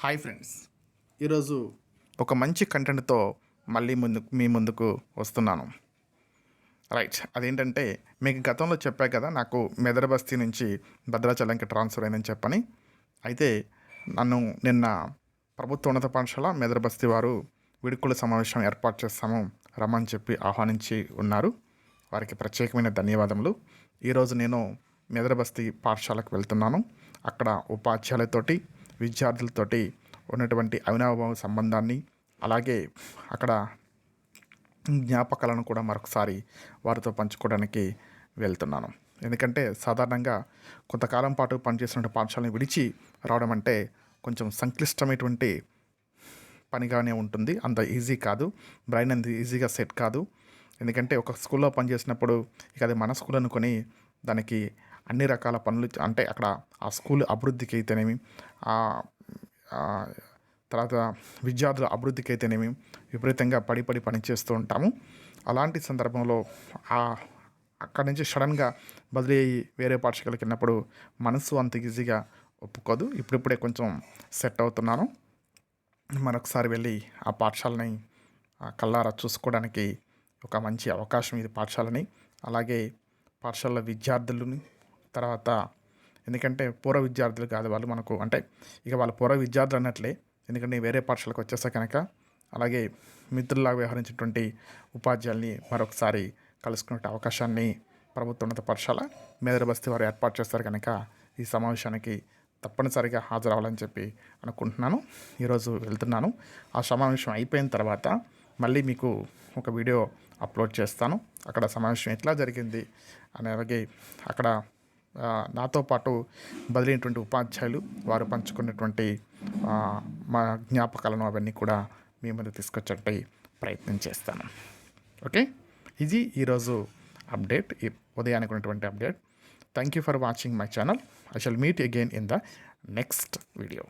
Hi friends, ఈరోజు ఒక మంచి కంటెంట్తో మళ్ళీ మీ ముందుకు వస్తున్నాను. రైట్, అదేంటంటే మీకు గతంలో చెప్పా కదా, నాకు మెదర్ బస్తీ నుంచి భద్రాచలంకి ట్రాన్స్ఫర్ అయిందని చెప్పని. అయితే నన్ను నిన్న ప్రభుత్వ పాఠశాల మెదర్ బస్తీ వారు విడుకుల సమావేశం ఏర్పాటు చేస్తాము రమ్మని చెప్పి ఆహ్వానించి ఉన్నారు. వారికి ప్రత్యేకమైన ధన్యవాదములు. ఈరోజు నేను మెదర్ బస్తీ పాఠశాలకు వెళ్తున్నాను. అక్కడ ఉపాధ్యాయులతోటి విద్యార్థులతోటి ఉన్నటువంటి అవినాభావ సంబంధాన్ని, అలాగే అక్కడ జ్ఞాపకాలను కూడా మరొకసారి వారితో పంచుకోవడానికి వెళ్తున్నాను. ఎందుకంటే సాధారణంగా కొంతకాలం పాటు పనిచేసిన పాఠశాలను విడిచి రావడం అంటే కొంచెం సంక్లిష్టమైనటువంటి పనిగానే ఉంటుంది. అంత ఈజీ కాదు, బ్రెయిన్ అంత ఈజీగా సెట్ కాదు. ఎందుకంటే ఒక స్కూల్లో పనిచేసినప్పుడు ఇక అది మన స్కూల్ అనుకొని దానికి అన్ని రకాల పనులు, అంటే అక్కడ ఆ స్కూల్ అభివృద్ధికి అయితేనేమి, తర్వాత విద్యార్థుల అభివృద్ధికి అయితేనేమి విపరీతంగా పని చేస్తూ ఉంటాము. అలాంటి సందర్భంలో అక్కడి నుంచి సడన్గా బదిలీ అయ్యి వేరే పాఠశాలకు వెళ్ళినప్పుడు మనసు అంత ఈజీగా ఒప్పుకోదు. ఇప్పుడిప్పుడే కొంచెం సెట్ అవుతున్నాను. మరొకసారి వెళ్ళి ఆ పాఠశాలని కళ్ళారా చూసుకోవడానికి ఒక మంచి అవకాశం ఇది పాఠశాలని. అలాగే పాఠశాల విద్యార్థులని, తర్వాత ఎందుకంటే పూర్వ విద్యార్థులు కాదు వాళ్ళు మనకు, అంటే ఇక వాళ్ళ పూర్వ విద్యార్థులు అన్నట్లే. ఎందుకంటే వేరే పాఠశాలకు వచ్చేసా కనుక, అలాగే మిత్రుల్లాగా వ్యవహరించినటువంటి ఉపాధ్యాయుల్ని మరొకసారి కలుసుకునే అవకాశాన్ని ప్రభుత్వ పాఠశాల మెదర్ బస్తీ వారు ఏర్పాటు చేస్తారు కనుక ఈ సమావేశానికి తప్పనిసరిగా హాజరవ్వాలని చెప్పి అనుకుంటున్నాను. ఈరోజు వెళ్తున్నాను. ఆ సమావేశం అయిపోయిన తర్వాత మళ్ళీ మీకు ఒక వీడియో అప్లోడ్ చేస్తాను. అక్కడ సమావేశం ఎట్లా జరిగింది అని, అలాగే అక్కడ నాతో పాటు బదిలైనటువంటి ఉపాధ్యాయులు వారు పంచుకున్నటువంటి మా జ్ఞాపకాలను అవన్నీ కూడా మీ ముందు తీసుకొచ్చే ప్రయత్నం చేస్తాను. ఓకే, ఇది ఈరోజు అప్డేట్, ఈ ఉదయానికి ఉన్నటువంటి update. Thank you for watching my channel. I shall meet again in the next video.